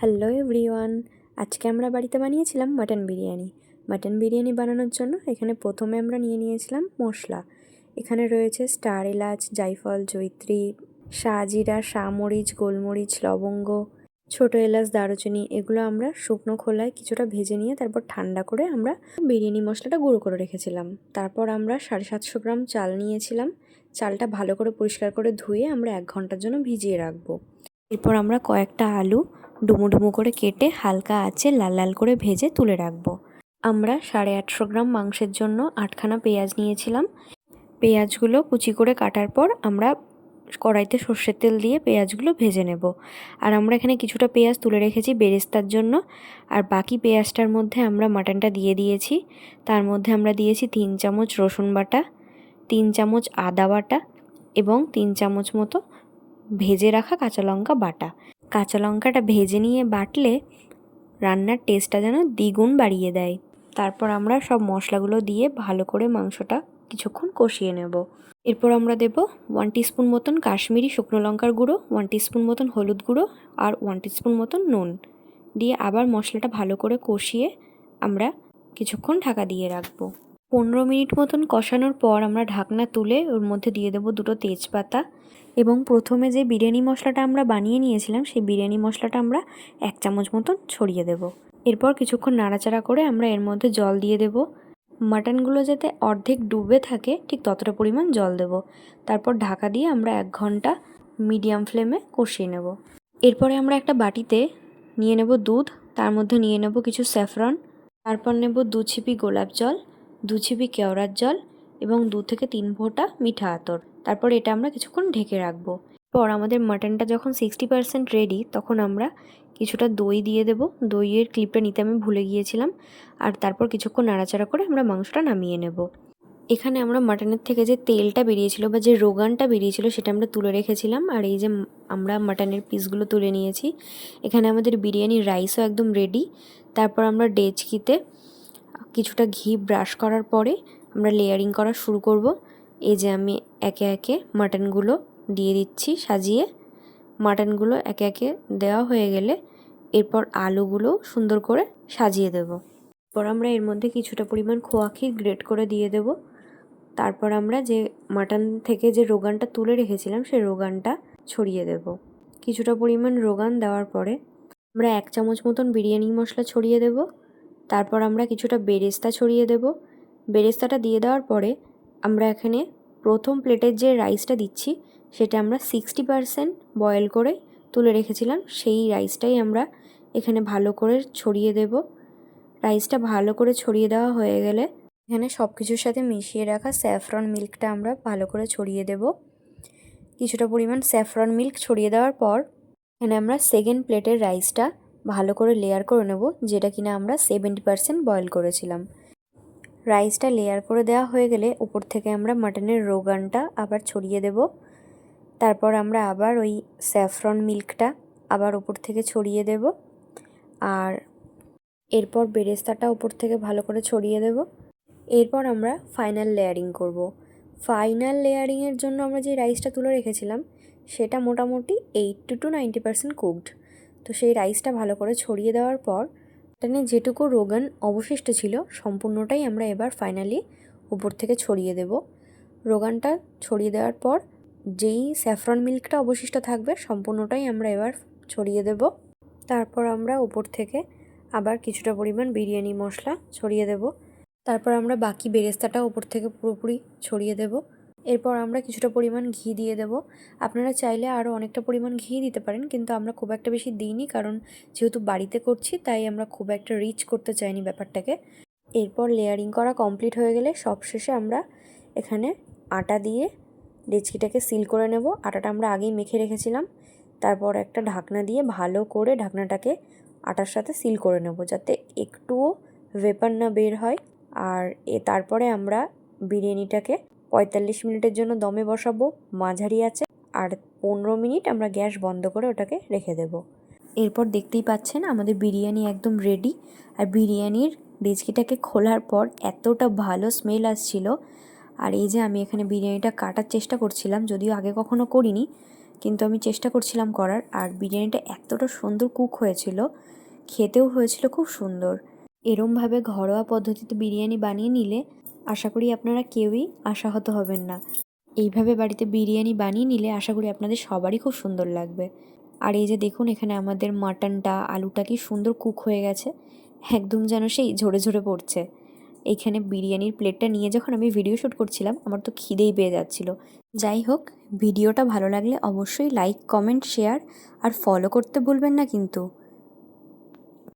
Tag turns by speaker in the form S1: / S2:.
S1: Hello everyone, আজকে আমরা বাড়িতে বানিয়েছিলাম মাটন বিরিয়ানি। মাটন বিরিয়ানি বানানোর জন্য এখানে প্রথমে আমরা নিয়ে নিয়েছিলাম মশলা। এখানে রয়েছে স্টার এলাচ, জায়ফল, জয়িত্রী, শাহজিরা, শাহমরিচ, গোলমরিচ, লবঙ্গ, ছোটো এলাচ, দারুচিনি। এগুলো আমরা শুকনো খোলায় কিছুটা ভেজে নিয়ে তারপর ঠান্ডা করে আমরা বিরিয়ানি মশলাটা গুঁড়ো করে রেখেছিলাম। তারপর আমরা 750 গ্রাম চাল নিয়েছিলাম। চালটা ভালো করে পরিষ্কার করে ধুয়ে আমরা 1 ঘন্টার জন্য ভিজিয়ে রাখবো। এরপর আমরা কয়েকটা আলু ডুমো ডুমো করে কেটে হালকা আঁচে লাল লাল করে ভেজে তুলে রাখবো। আমরা 850 গ্রাম মাংসের জন্য 8খানা পেঁয়াজ নিয়েছিলাম। পেঁয়াজগুলো কুচি করে কাটার পর আমরা কড়াইতে সর্ষের তেল দিয়ে পেঁয়াজগুলো ভেজে নেব। আর আমরা এখানে কিছুটা পেঁয়াজ তুলে রেখেছি বেরেস্তার জন্য। আর বাকি পেঁয়াজটার মধ্যে আমরা মাটনটা দিয়ে দিয়েছি। তার মধ্যে আমরা দিয়েছি 3 চামচ রসুন বাটা, 3 চামচ আদা বাটা এবং 3 চামচ মতো ভেজে রাখা কাঁচা লঙ্কা বাটা। কাঁচা লঙ্কাটা ভেজে নিয়ে বাটলে রান্নার টেস্টটা যেন দ্বিগুণ বাড়িয়ে দেয়। তারপর আমরা সব মশলাগুলো দিয়ে ভালো করে মাংসটা কিছুক্ষণ কষিয়ে নেব। এরপর আমরা দেব 1 টিস্পুন মতন কাশ্মীরি শুকনো লঙ্কার গুঁড়ো, 1 টিস্পুন মতন হলুদ গুঁড়ো আর 1 টিস্পুন মতন নুন দিয়ে আবার মশলাটা ভালো করে কষিয়ে আমরা কিছুক্ষণ ঢাকা দিয়ে রাখবো। 15 মিনিট মতন কষানোর পর আমরা ঢাকনা তুলে ওর মধ্যে দিয়ে দেবো 2টো তেজপাতা এবং প্রথমে যে বিরিয়ানি মশলাটা আমরা বানিয়ে নিয়েছিলাম সেই বিরিয়ানি মশলাটা আমরা 1 চামচ মতন ছড়িয়ে দেব। এরপর কিছুক্ষণ নাড়াচাড়া করে আমরা এর মধ্যে জল দিয়ে দেব। মাটনগুলো যাতে অর্ধেক ডুবে থাকে ঠিক ততটা পরিমাণ জল দেব। তারপর ঢাকা দিয়ে আমরা 1 ঘন্টা মিডিয়াম ফ্লেমে কষিয়ে নেব। এরপরে আমরা একটা বাটিতে নিয়ে নেব দুধ, তার মধ্যে নিয়ে নেব কিছু স্যাফরন, তারপর নেব 2 ছিপি গোলাপ জল, 2 ছিপি কেওড়ার জল এবং 2 থেকে 3 ফোঁটা মিঠা আতর। তারপর এটা আমরা কিছুক্ষণ ঢেকে রাখবো। পর আমাদের মাটনটা যখন 60% রেডি তখন আমরা কিছুটা দই দিয়ে দেব। দইয়ের ক্লিপটা নিতে আমি ভুলে গিয়েছিলাম। আর তারপর কিছুক্ষণ নাড়াচাড়া করে আমরা মাংসটা নামিয়ে নেব। এখানে আমরা মাটনের থেকে যে তেলটা বেরিয়েছিল বা যে রোগানটা বেরিয়েছিল সেটা আমরা তুলে রেখেছিলাম। আর এই যে আমরা মাটনের পিসগুলো তুলে নিয়েছি। এখানে আমাদের বিরিয়ানির রাইসও একদম রেডি। তারপর আমরা ডেচকিতে কিছুটা ঘি ব্রাশ করার পরে আমরা লেয়ারিং করা শুরু করব। এই যে আমি একে একে মাটনগুলো দিয়ে দিচ্ছি সাজিয়ে। মাটনগুলো একে একে দেওয়া হয়ে গেলে এরপর আলুগুলো সুন্দর করে সাজিয়ে দেব। এরপর আমরা এর মধ্যে কিছুটা পরিমাণ খোয়া ক্ষীর গ্রেট করে দিয়ে দেব। তারপর আমরা যে মাটন থেকে যে রোগানটা তুলে রেখেছিলাম সেই রোগানটা ছড়িয়ে দেব। কিছুটা পরিমাণ রোগান দেওয়ার পরে আমরা 1 চামচ মতন বিরিয়ানি মশলা ছড়িয়ে দেব। তারপর আমরা কিছুটা বেরেস্তা ছড়িয়ে দেব। বেরেস্তাটা দিয়ে দেওয়ার পরে আমরা এখানে প্রথম প্লেটের যে রাইসটা দিচ্ছি সেটা আমরা 60% বয়েল করে তুলে রেখেছিলাম। সেই রাইসটাই আমরা এখানে ভালো করে ছড়িয়ে দেব। রাইসটা ভালো করে ছড়িয়ে দেওয়া হয়ে গেলে এখানে সব কিছুর সাথে মিশিয়ে রাখা স্যাফরন মিল্কটা আমরা ভালো করে ছড়িয়ে দেব। কিছুটা পরিমাণ স্যাফরন মিল্ক ছড়িয়ে দেওয়ার পর এখানে আমরা সেকেন্ড প্লেটের রাইসটা ভালো করে লেয়ার করে নেব, যেটা কিনা আমরা 70% বয়েল করেছিলাম। রাইসটা লেয়ার করে দেওয়া হয়ে গেলে উপর থেকে আমরা মাটনের রোগানটা আবার ছড়িয়ে দেব। তারপর আমরা আবার ওই স্যাফরন মিল্কটা আবার উপর থেকে ছড়িয়ে দেব। আর এরপর বেরেস্তাটা উপর থেকে ভালো করে ছড়িয়ে দেব। এরপর আমরা ফাইনাল লেয়ারিং করব। ফাইনাল লেয়ারিংয়ের জন্য আমরা যে রাইসটা তুলে রেখেছিলাম সেটা মোটামুটি 80 to 90% কুকড। তো সেই রাইসটা ভালো করে ছড়িয়ে দেওয়ার পর এখানে যেটুকু রোগান অবশিষ্ট ছিল সম্পূর্ণটাই আমরা এবার ফাইনালি উপর থেকে ছড়িয়ে দেব। রোগানটা ছড়িয়ে দেওয়ার পর যেই স্যাফরন মিল্কটা অবশিষ্ট থাকবে সম্পূর্ণটাই আমরা এবার ছড়িয়ে দেব। তারপর আমরা উপর থেকে আবার কিছুটা পরিমাণ বিরিয়ানি মশলা ছড়িয়ে দেব। তারপর আমরা বাকি বেরেস্তাটা উপর থেকে পুরোপুরি ছড়িয়ে দেব। এরপর আমরা কিছুটা পরিমাণ ঘি দিয়ে দেব। আপনারা চাইলে আরও অনেকটা পরিমাণ ঘি দিতে পারেন, কিন্তু আমরা খুব একটা বেশি দিইনি, কারণ যেহেতু বাড়িতে করছি তাই আমরা খুব একটা রিচ করতে চাইনি ব্যাপারটাকে। এরপর লেয়ারিং করা কমপ্লিট হয়ে গেলে সবশেষে আমরা এখানে আটা দিয়ে ডেচকিটাকে সিল করে নেব। আটাটা আমরা আগেই মেখে রেখেছিলাম। তারপর একটা ঢাকনা দিয়ে ভালো করে ঢাকনাটাকে আটার সাথে সিল করে নেব যাতে একটুও ভেপার না বের হয়। আর তারপরে আমরা বিরিয়ানিটাকে 45 মিনিটের জন্য দমে বসাবো মাঝারি আঁচে। আর 15 মিনিট আমরা গ্যাস বন্ধ করে ওটাকে রেখে দেব। এরপর দেখতেই পাচ্ছেন আমাদের বিরিয়ানি একদম রেডি। আর বিরিয়ানির ডেচকিটাকে খোলার পর এতটা ভালো স্মেল আসছিল। আর এই যে আমি এখানে বিরিয়ানিটা কাটার চেষ্টা করছিলাম, যদিও আগে কখনো করিনি, কিন্তু আমি চেষ্টা করছিলাম করার। আর বিরিয়ানিটা এতটা সুন্দর কুক হয়েছিল, খেতেও হয়েছিল খুব সুন্দর। এরমভাবে ঘরোয়া পদ্ধতিতে বিরিয়ানি বানিয়ে নিলে আশা করি আপনারা কেউই আশাহত হবেন না। এইভাবে বাড়িতে বিরিয়ানি বানিয়ে নিলে আশা করি আপনাদের সবারই খুব সুন্দর লাগবে। আর এই যে দেখুন, এখানে আমাদের মাটনটা, আলুটা কি সুন্দর কুক হয়ে গেছে, একদম যেন সেই ঝরে ঝরে পড়ছে। এইখানে বিরিয়ানির প্লেটটা নিয়ে যখন আমি ভিডিও শ্যুট করছিলাম, আমার তো খিদেই পেয়ে যাচ্ছিল। যাই হোক, ভিডিওটা ভালো লাগলে অবশ্যই লাইক, কমেন্ট, শেয়ার আর ফলো করতে ভুলবেন না কিন্তু।